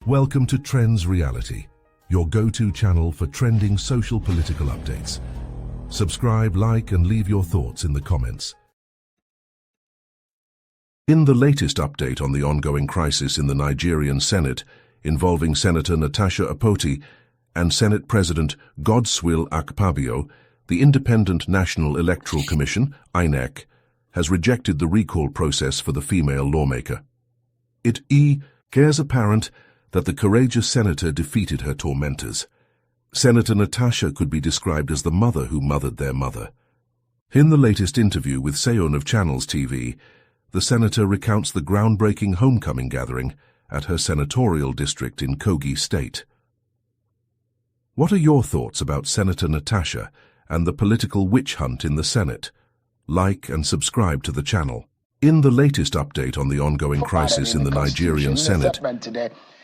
Welcome to Trends Reality, your go-to channel for trending social political updates. Subscribe, like, and leave your thoughts in the comments. In the latest update on the ongoing crisis in the Nigerian Senate, involving Senator Natasha Apoti and Senate President Godswill Akpabio, the Independent National Electoral Commission, INEC, has rejected the recall process for the female lawmaker. It cares apparent that the courageous senator defeated her tormentors. Senator Natasha could be described as the mother who mothered their mother. In the latest interview with Seun of Channels TV, the senator recounts the groundbreaking homecoming gathering at her senatorial district in Kogi State. What are your thoughts about Senator Natasha and the political witch hunt in the Senate? Like and subscribe to the channel. In the latest update on the ongoing crisis in the Nigerian Senate,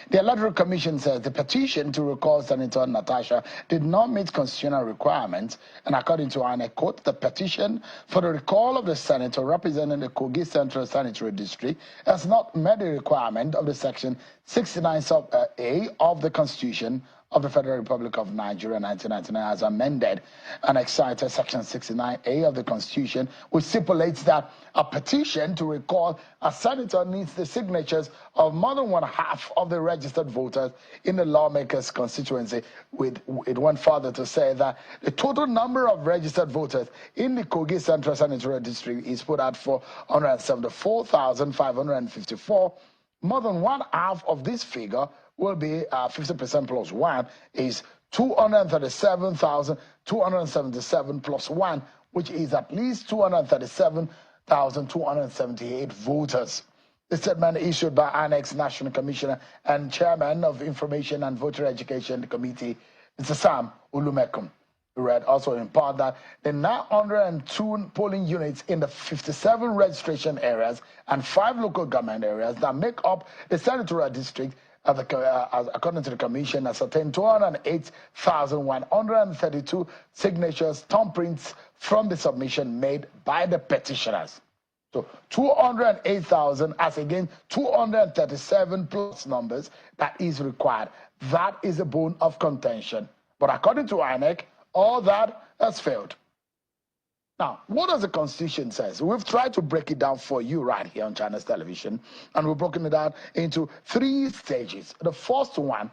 the Electoral Commission says the petition to recall Senator Natasha did not meet constitutional requirements, and according to INEC, quote, the petition for the recall of the senator representing the Kogi Central Senatorial District has not met the requirement of the Section 69 sub A of the Constitution of the Federal Republic of Nigeria 1999 as amended and cited Section 69A of the Constitution, which stipulates that a petition to recall a senator needs the signatures of more than one half of the registered voters in the lawmaker's constituency. It went further to say that the total number of registered voters in the Kogi Central Senatorial District is put at 474,554. More than one half of this figure will be 50% plus 1 is 237,277 plus 1, which is at least 237,278 voters. The statement issued by INEC's National Commissioner and Chairman of Information and Voter Education Committee, Mr. Sam Olumekum, read also in part that the 902 polling units in the 57 registration areas and 5 local government areas that make up the senatorial district, according to the commission, ascertained 208,132 signatures, thumbprints from the submission made by the petitioners. So 208,000 as against 237 plus numbers that is required. That is a bone of contention. But according to INEC, all that has failed. Now, what does the Constitution say? We've tried to break it down for you right here on Channels Television, and we've broken it down into 3 stages. The first one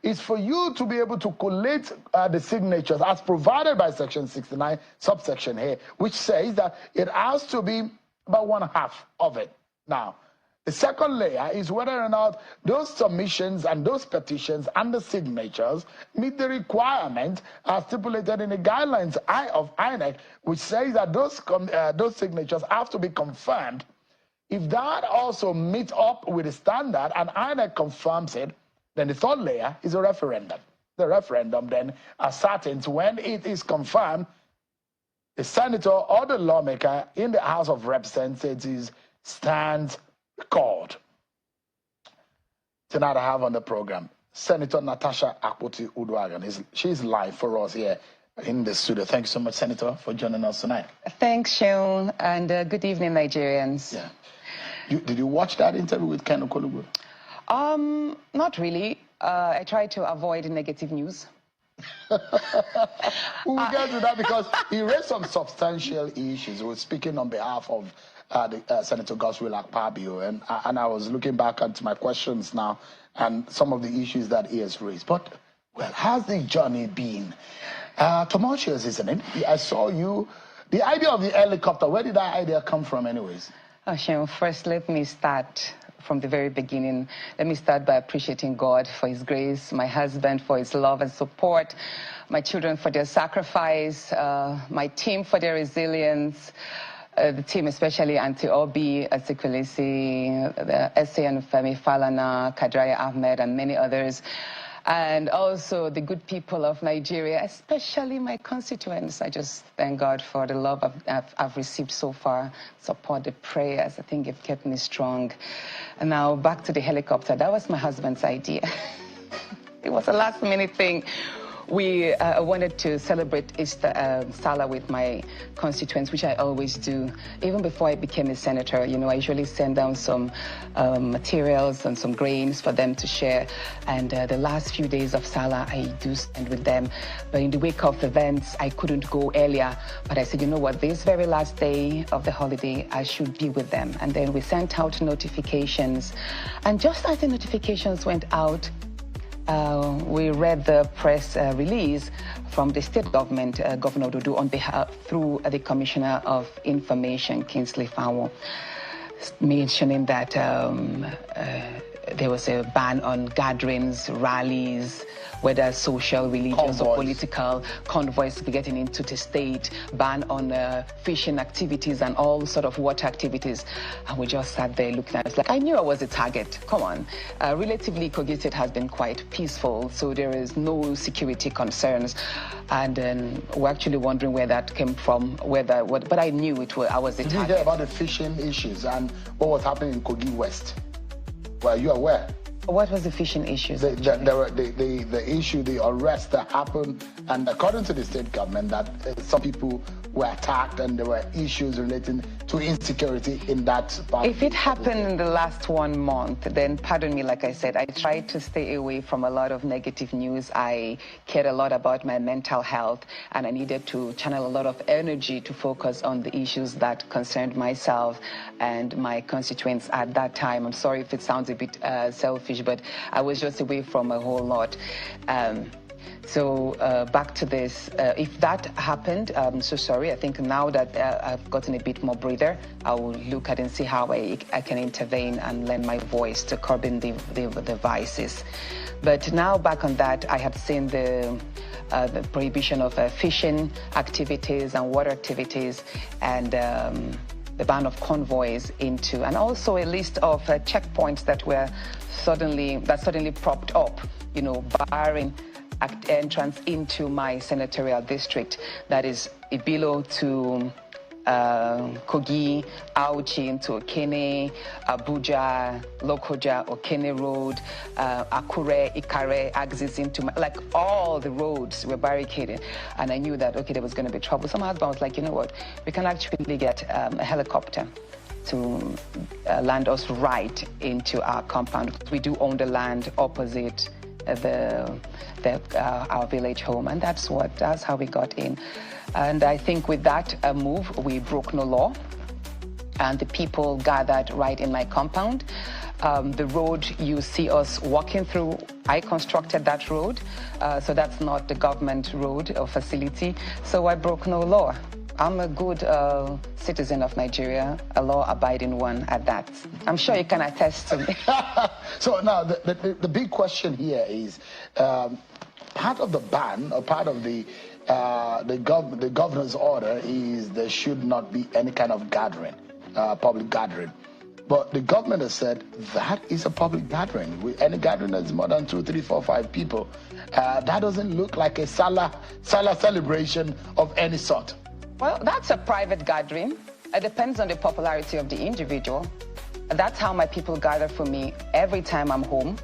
is for you to be able to collate the signatures as provided by Section 69, subsection A, which says that it has to be about one half of it. Now, the second layer is whether or not those submissions and those petitions and the signatures meet the requirement as stipulated in the guidelines of INEC, which says that those signatures have to be confirmed. If that also meets up with the standard and INEC confirms it, then the third layer is a referendum. The referendum then ascertains when it is confirmed, the senator or the lawmaker in the House of Representatives stands called. Tonight I have on the program Senator Natasha Apoti Uduagan. She's live for us here in the studio. Thank you so much, Senator, for joining us tonight. Thanks, Sean, and good evening, Nigerians. Yeah. Did you watch that interview with Ken Okolubu? Not really. I try to avoid negative news. We'll get to that because he raised some substantial issues. He was speaking on behalf of Senator Godswill Akpabio, and I was looking back at my questions now and some of the issues that he has raised. But, well, how's the journey been? Tumultuous, isn't it? I saw you. The idea of the helicopter, where did that idea come from anyways? Oh, Sean, first let me start from the very beginning. Let me start by appreciating God for his grace, my husband for his love and support, my children for their sacrifice, my team for their resilience, the team, especially Auntie Obi, Asikulisi, the SAN Femi Falana, Kadraya Ahmed, and many others. And also the good people of Nigeria, especially my constituents. I just thank God for the love I've received so far, support, the prayers. I think it kept me strong. And now back to the helicopter. That was my husband's idea. It was a last-minute thing. we wanted to celebrate Easter Salah with my constituents, which I always do. Even before I became a senator, you know, I usually send down some materials and some grains for them to share. And the last few days of Salah, I do spend with them. But in the wake of events, I couldn't go earlier. But I said, you know what, this very last day of the holiday, I should be with them. And then we sent out notifications. And just as the notifications went out, we read the press release from the state government, Governor ODODO, on behalf through the Commissioner of Information, Kingsley Fowler, mentioning that there was a ban on gatherings, rallies, whether social, religious, or political, convoys getting into the state, ban on fishing activities and all sort of water activities. And we just sat there looking at it like, I knew I was a target. Come on. Relatively, Kogi State has been quite peaceful, so there is no security concerns. And we're actually wondering where that came from, but I knew I was a target. Did you hear about the fishing issues and what was happening in Kogi West? Were you aware? What was the fishing issues? The issue, the arrest that happened, and according to the state government, that some people were attacked and there were issues relating to insecurity in that part. If it happened in the last 1 month, then pardon me, like I said, I tried to stay away from a lot of negative news. I cared a lot about my mental health, and I needed to channel a lot of energy to focus on the issues that concerned myself and my constituents at that time. I'm sorry if it sounds a bit selfish, but I was just away from a whole lot. So back to this, if that happened, I'm so sorry. I think now that I've gotten a bit more breather, I will look at and see how I can intervene and lend my voice to curbing the vices. But now back on that, I have seen the prohibition of fishing activities and water activities, and the ban of convoys into, and also a list of checkpoints that were suddenly propped up, you know, barring entrance into my senatorial district, that is BELLO to Kogi, Auchi into Okene, Abuja, Lokoja, Okene Road, Akure, Ikare, axis into like all the roads were barricaded. And I knew that, okay, there was going to be trouble. So my husband was like, you know what, we can actually get a helicopter to land us right into our compound. We do own the land opposite our village home, and that's how we got in. And I think with that move, we broke no law, and the people gathered right in my compound. The road you see us walking through, I constructed that road, so that's not the government road or facility, so I broke no law. I'm a good citizen of Nigeria, a law-abiding one at that. I'm sure you can attest to me. So now, the big question here is, part of the ban, or part of the governor's order is there should not be any kind of gathering, public gathering. But the government has said that is a public gathering. Any gathering that's more than 2, 3, 4, 5 people, that doesn't look like a Salah celebration of any sort. Well, that's a private gathering. It depends on the popularity of the individual. That's how my people gather for me every time I'm home.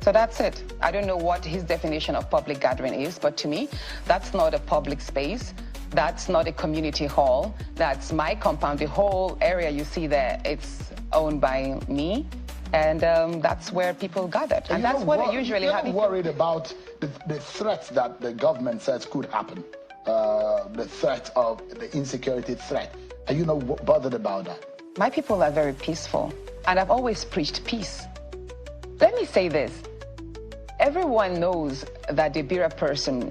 So that's it. I don't know what his definition of public gathering is, but to me, that's not a public space. That's not a community hall. That's my compound. The whole area you see there, it's owned by me. And that's where people gathered. And that's what I usually have. You're worried about the threats that the government says could happen. The threat of the insecurity threat. Are you not bothered about that? My people are very peaceful, and I've always preached peace. Let me say this. Everyone knows that the Bira person,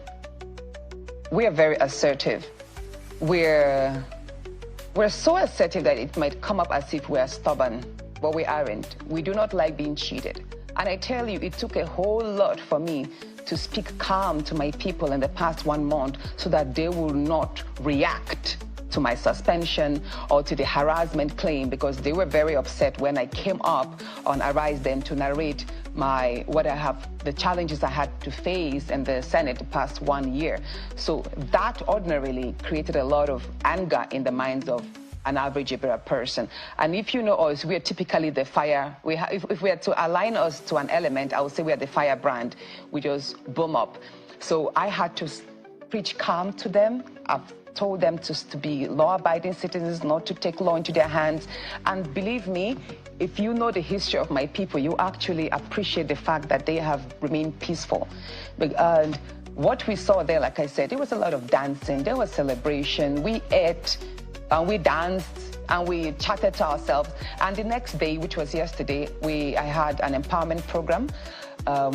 we are very assertive. We're so assertive that it might come up as if we're stubborn, but we aren't. We do not like being cheated. And I tell you, it took a whole lot for me to speak calm to my people in the past 1 month so that they will not react to my suspension or to the harassment claim, because they were very upset when I came up on Arise Then to narrate the challenges I had to face in the Senate the past 1 year. So that ordinarily created a lot of anger in the minds of an average Ibera person. And if you know us, we are typically the fire. If we had to align us to an element, I would say we are the firebrand. We just boom up. So I had to preach calm to them. I've told them to be law-abiding citizens, not to take law into their hands. And believe me, if you know the history of my people, you actually appreciate the fact that they have remained peaceful. And what we saw there, like I said, it was a lot of dancing. There was celebration. We ate, and we danced, and we chatted to ourselves. And the next day, which was yesterday, I had an empowerment program,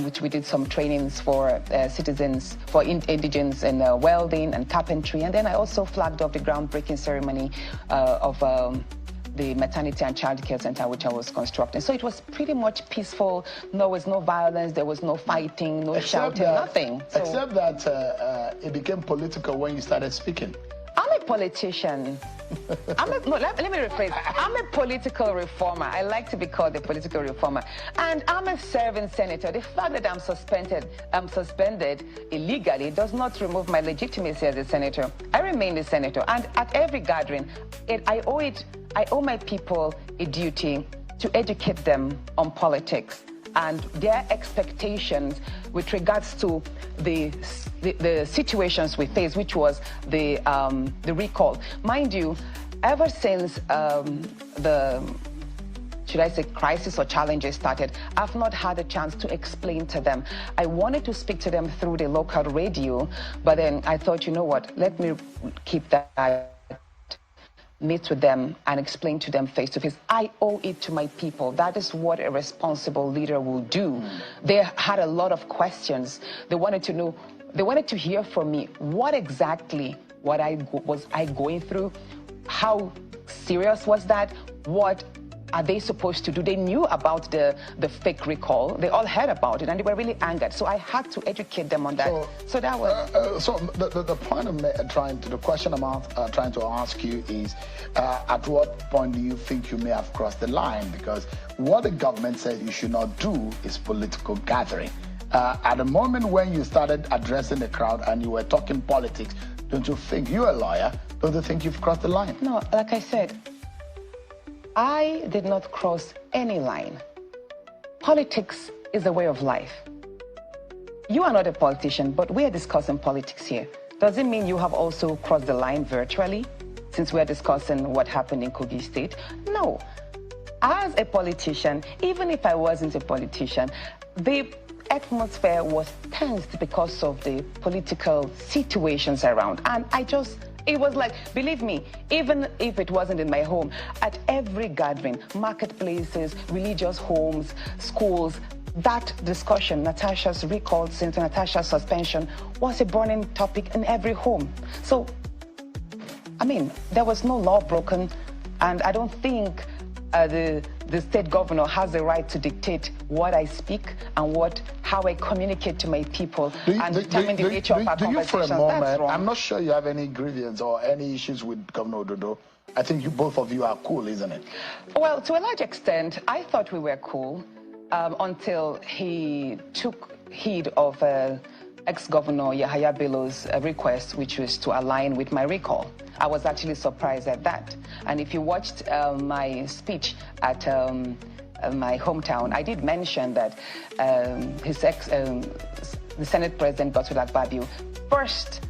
which we did some trainings for citizens, for indigents in welding and carpentry. And then I also flagged off the groundbreaking ceremony of the maternity and child care center, which I was constructing. So it was pretty much peaceful. There was no violence, there was no fighting, no shouting, nothing. So, except that it became political when you started speaking. I'm a politician. No, let me rephrase. I'm a political reformer. I like to be called a political reformer. And I'm a serving senator. The fact that I'm suspended illegally does not remove my legitimacy as a senator. I remain a senator. And at every gathering, I owe my people a duty to educate them on politics and their expectations with regards to the situations we face, which was the recall. Mind you, ever since should I say crisis or challenges started, I've not had a chance to explain to them. I wanted to speak to them through the local radio, but then I thought, you know what, let me keep that, meet with them and explain to them face to face. I owe it to my people. That is what a responsible leader will do. They had a lot of questions. They wanted to know, they wanted to hear from me what exactly was I going through, how serious was that, what are they supposed to do? They knew about the fake recall. They all heard about it, and they were really angered. So I had to educate them on that. So that was. So the point I'm the question I'm trying to ask you is, at what point do you think you may have crossed the line? Because what the government said you should not do is political gathering. At the moment when you started addressing the crowd and you were talking politics, don't you think you're a lawyer? Don't you think you've crossed the line? No, like I said, I did not cross any line. Politics is a way of life. You are not a politician, but we are discussing politics here. Does it mean you have also crossed the line virtually, since we are discussing what happened in Kogi State? No. As a politician, even if I wasn't a politician, the atmosphere was tensed because of the political situations around. And it was like, believe me, even if it wasn't in my home, at every gathering, marketplaces, religious homes, schools, that discussion, Natasha's recall, Senator Natasha's suspension, was a burning topic in every home. So, I mean, there was no law broken, and I don't think the state governor has the right to dictate what I speak and how I communicate to my people and determine the nature of our conversations. That's wrong. I'm not sure you have any grievance or any issues with Governor ODODO. I think both of you are cool, isn't it? Well, to a large extent, I thought we were cool until he took heed of ex-governor YAYA BELLO's request, which was to align with my recall. I was actually surprised at that. And if you watched my speech at my hometown, I did mention that the Senate President Godswill Akpabio first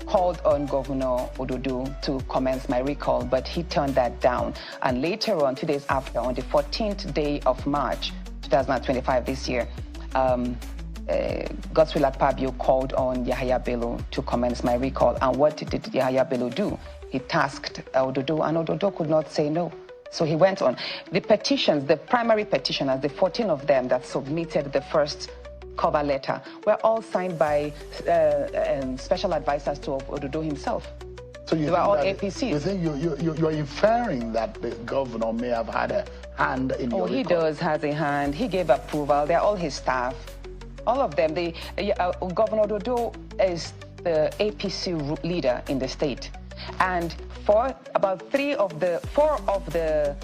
called on Governor ODODO to commence my recall, but he turned that down. And later on, 2 days after, on the 14th day of March 2025 this year, Godswill Akpabio called on YAYA BELLO to commence my recall. And what did YAYA BELLO do? He tasked ODODO, and ODODO could not say no. So he went on. The petitions, the primary petitioners, the 14 of them that submitted the first cover letter, were all signed by special advisors to ODODO himself. So you they were all APCs. You think you're inferring that the governor may have had a hand in your recall? He does has a hand. He gave approval. They're all his staff. All of them. Governor ODODO is the APC leader in the state. And for about 4 of the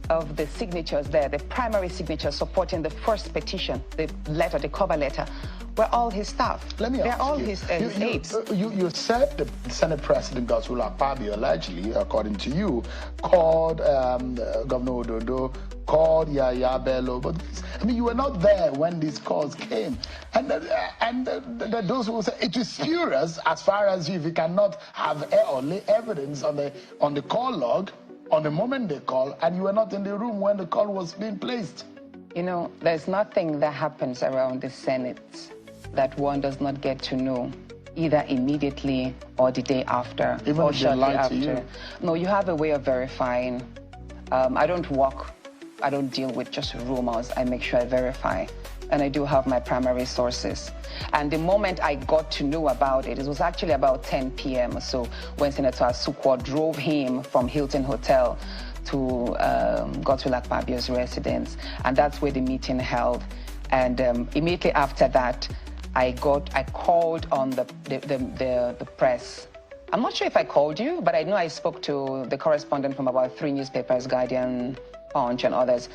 of the signatures there, the primary signatures supporting the first petition, the letter, the cover letter, were all his staff. Let me They're ask all you, his aides. You said the Senate President Godswill Akpabio, allegedly, according to you, called Governor ODODO, called YAYA, BELLO, but I mean, you were not there when these calls came. And those who say it is spurious as far as if you cannot have or lay evidence on the call log, on the moment they call, and you were not in the room when the call was being placed. You know, there's nothing that happens around the Senate that one does not get to know, either immediately or the day after, even or if shortly they lie after. to you. No, you have a way of verifying. I don't deal with just rumors. I make sure I verify. And I do have my primary sources. And the moment I got to know about it, it was actually about 10 p.m. So when Senator Asukwo drove him from Hilton Hotel to Godswill Akpabio's residence. And that's where the meeting held. And immediately after that, I called on the press. I'm not sure if I called you, but I know I spoke to the correspondent from about 3 newspapers, Guardian, Punch, and others.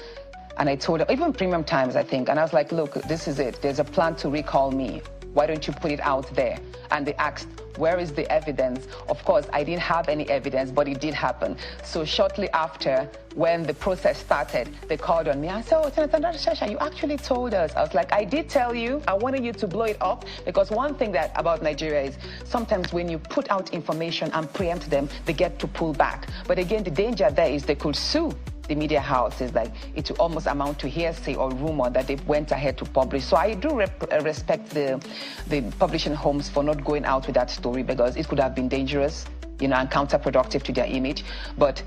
And I told them, even Premium Times, I think, and I was like, look, this is it. There's a plan to recall me. Why don't you put it out there? And they asked, where is the evidence? Of course, I didn't have any evidence, but it did happen. So shortly after, when the process started, they called on me. I said, oh, Senator Natasha, you actually told us. I was like, I did tell you. I wanted you to blow it up, because one thing about Nigeria is sometimes when you put out information and preempt them, they get to pull back. But again, the danger there is they could sue the media houses. Like, it will almost amount to hearsay or rumor that they went ahead to publish. So I do respect the publishing homes for not going out with that story, because it could have been dangerous, you know, and counterproductive to their image. But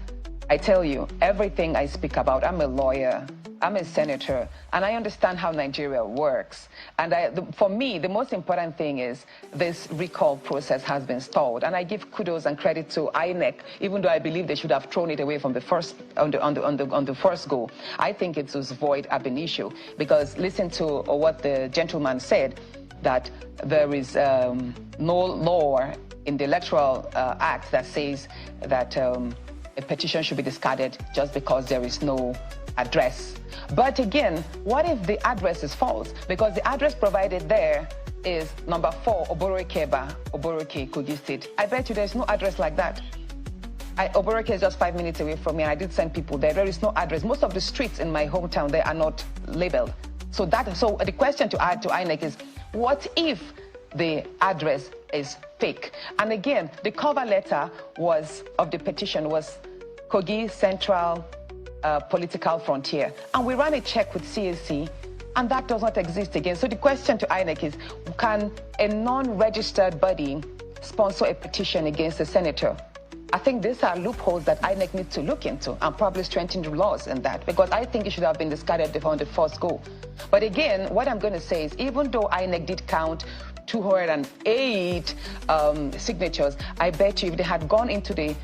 I tell you, everything I speak about, I'm a lawyer, I'm a senator, and I understand how Nigeria works. And for me, the most important thing is this recall process has been stalled. And I give kudos and credit to INEC, even though I believe they should have thrown it away from the first on the first go. I think it was void ab initio, because listen to what the gentleman said, that there is no law in the Electoral Act that says that a petition should be discarded just because there is no address. But again, what if the address is false? Because the address provided there is number 4, Oborokeba, Oboroke, Kogi State. I bet you there's no address like that. Oboroke is just 5 minutes away from me, and I did send people there. There is no address. Most of the streets in my hometown, they are not labeled. So the question to add to INEC is, what if the address is fake? And again, the cover letter of the petition was Kogi Central Political Frontier. And we ran a check with CAC, and that does not exist again. So the question to INEC is, can a non-registered body sponsor a petition against a senator? I think these are loopholes that INEC needs to look into and probably strengthen the laws in that, because I think it should have been discarded on the first go. But again, what I'm going to say is, even though INEC did count 208 signatures, I bet you if they had gone into the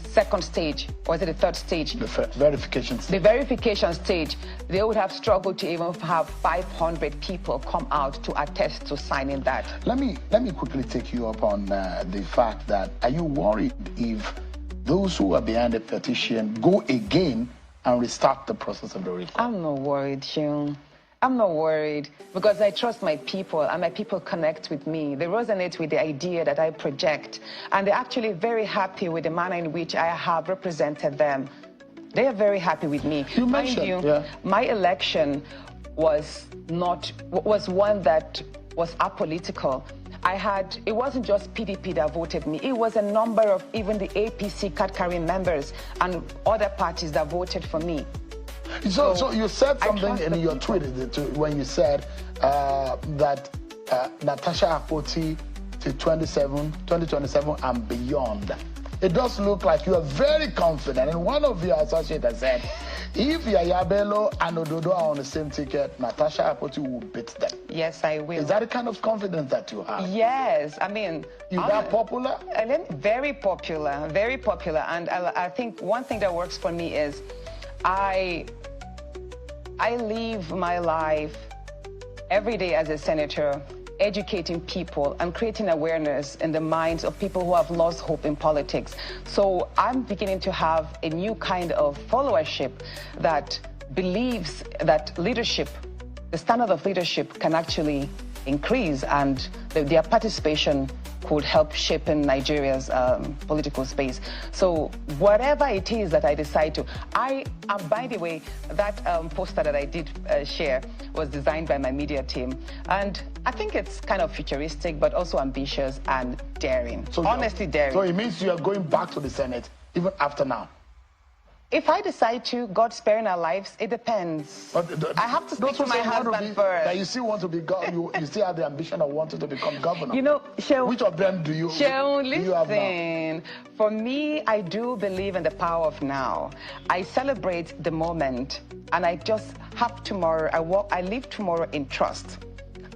second stage, or is it the third stage? The verification stage. The verification stage, they would have struggled to even have 500 people come out to attest to signing that. Let me quickly take you up on the fact that, are you worried if those who are behind the petition go again and restart the process of the recall? I'm not worried, Seun. I'm not worried, because I trust my people, and my people connect with me. They resonate with the idea that I project, and they're actually very happy with the manner in which I have represented them. They are very happy with me. You mentioned, my election was one that was apolitical. It wasn't just PDP that voted me. It was a number of even the APC card-carrying members and other parties that voted for me. So you said something in your tweet when you said that Natasha Apoti to 2027 and beyond. It does look like you are very confident, and one of your associates said, if YAYA, BELLO and ODODO are on the same ticket, Natasha Apoti will beat them. Yes, I will. Is that the kind of confidence that you have? Yes, I mean... You're that popular? Very popular, very popular. And I think one thing that works for me is I live my life every day as a senator educating people and creating awareness in the minds of people who have lost hope in politics. So I'm beginning to have a new kind of followership that believes that leadership, the standard of leadership, can actually increase, and their participation could help shape in Nigeria's political space. So whatever it is that I decide to, by the way, that poster that I did share was designed by my media team. And I think it's kind of futuristic, but also ambitious and daring. So honestly daring. So it means you are going back to the Senate even after now? If I decide to, God sparing our lives, it depends. I have to speak to my husband first. That you still want to be governor, you still have the ambition of wanting to become governor. You know, Seun, which of them do you have now? For me, I do believe in the power of now. I celebrate the moment, and I just have tomorrow. I live tomorrow in trust.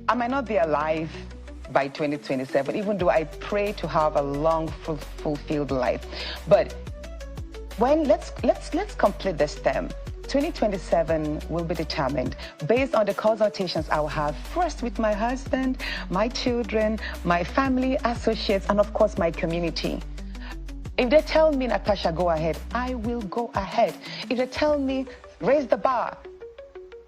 I might not be alive by 2027, even though I pray to have a long, fulfilled life. But let's complete this term. 2027 will be determined based on the consultations I will have first with my husband, my children, my family, associates, and of course my community. If they tell me, Natasha, go ahead, I will go ahead. If they tell me, raise the bar,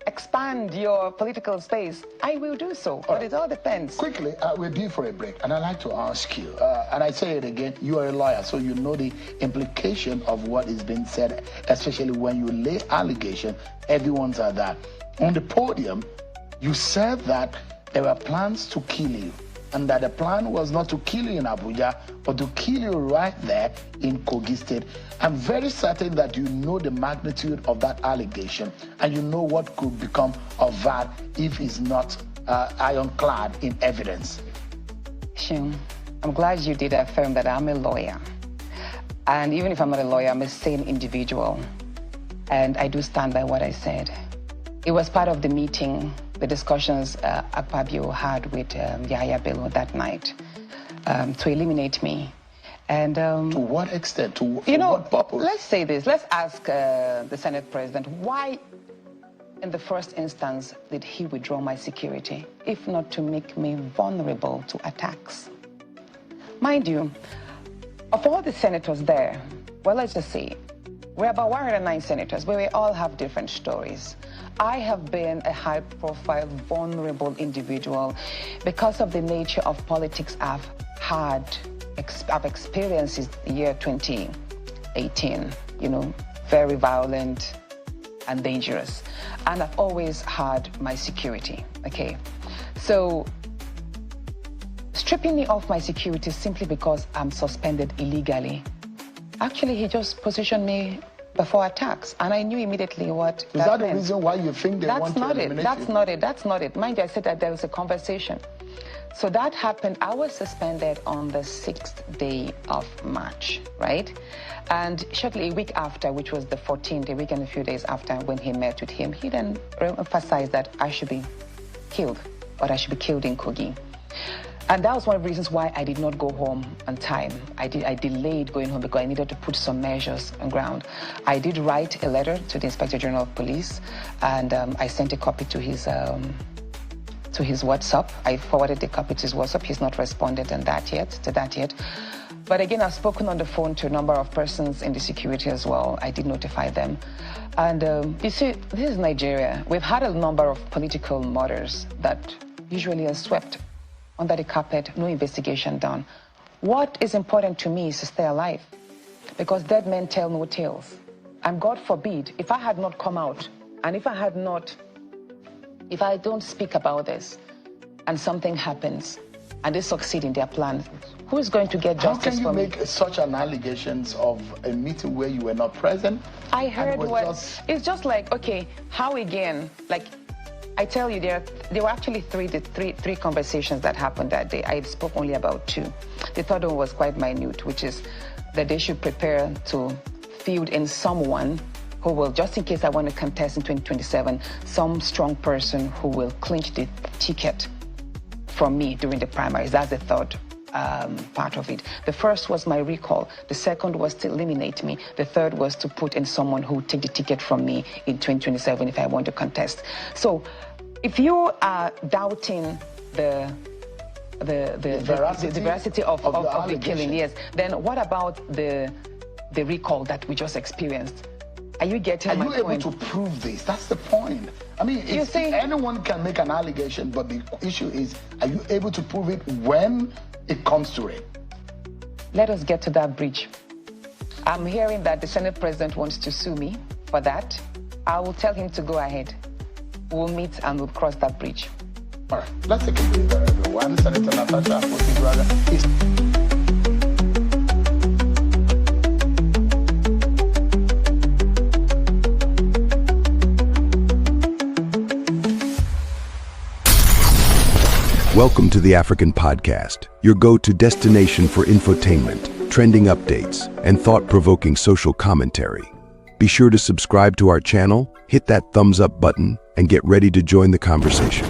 expand your political space, I will do so. But it all depends. Quickly, we're due for a break, and I'd like to ask you, and I say it again, you are a lawyer, so you know the implication of what is being said, especially when you lay allegation, everyone's at that. On the podium, you said that there were plans to kill you, and that the plan was not to kill you in Abuja, but to kill you right there in Kogi State. I'm very certain that you know the magnitude of that allegation, and you know what could become of that if it's not ironclad in evidence. Seun, I'm glad you did affirm that I'm a lawyer. And even if I'm not a lawyer, I'm a sane individual. And I do stand by what I said. It was part of the meeting, the discussions Akpabio had with YAYA BELLO that night to eliminate me. And to what extent? For what purpose? Let's say this. Let's ask the Senate President, why in the first instance did he withdraw my security, if not to make me vulnerable to attacks? Mind you, of all the senators there, well, let's just say, we're about 109 senators, but we all have different stories. I have been a high-profile, vulnerable individual because of the nature of politics I've experienced since the year 2018, very violent and dangerous. And I've always had my security, okay? So stripping me of my security simply because I'm suspended illegally, actually, he just positioned me before attacks, and I knew immediately what that meant. Is that the reason why you think they want to eliminate you? That's not it. Mind you, I said that there was a conversation. So that happened. I was suspended on the 6th day of March, right? And shortly a week after, which was the 14th, a week and a few days after when he met with him, he then emphasized that I should be killed, or I should be killed in Kogi. And that was one of the reasons why I did not go home on time. I delayed going home because I needed to put some measures on ground. I did write a letter to the Inspector General of Police, and I sent a copy to his WhatsApp. I forwarded the copy to his WhatsApp. He's not responded to that yet. But again, I've spoken on the phone to a number of persons in the security as well. I did notify them. And you see, this is Nigeria. We've had a number of political murders that usually are swept under the carpet, no investigation done. What is important to me is to stay alive, because dead men tell no tales. And God forbid, if I had not come out, and if I don't speak about this, and something happens, and they succeed in their plan, who is going to get justice for me? How can you make such an allegations of a meeting where you were not present? I heard it's just like, okay, how again? Like, I tell you, there were actually three conversations that happened that day. I spoke only about 2. The third one was quite minute, which is that they should prepare to field in someone who will, just in case I want to contest in 2027, some strong person who will clinch the ticket from me during the primaries. That's the third part of it. The first was my recall. The second was to eliminate me. The third was to put in someone who would take the ticket from me in 2027 if I want to contest. So if you are doubting the the veracity of the killing, yes. Then what about the recall that we just experienced? Are you getting my point? Are you able to prove this? That's the point. I mean, anyone can make an allegation, but the issue is, are you able to prove it when it comes to it? Let us get to that bridge. I'm hearing that the Senate President wants to sue me for that. I will tell him to go ahead. We'll meet and we'll cross that bridge. All right, let's take a break, everyone. Senator Natasha Apoti is... Welcome to the African Podcast, your go-to destination for infotainment, trending updates, and thought-provoking social commentary. Be sure to subscribe to our channel, hit that thumbs up button, and get ready to join the conversation.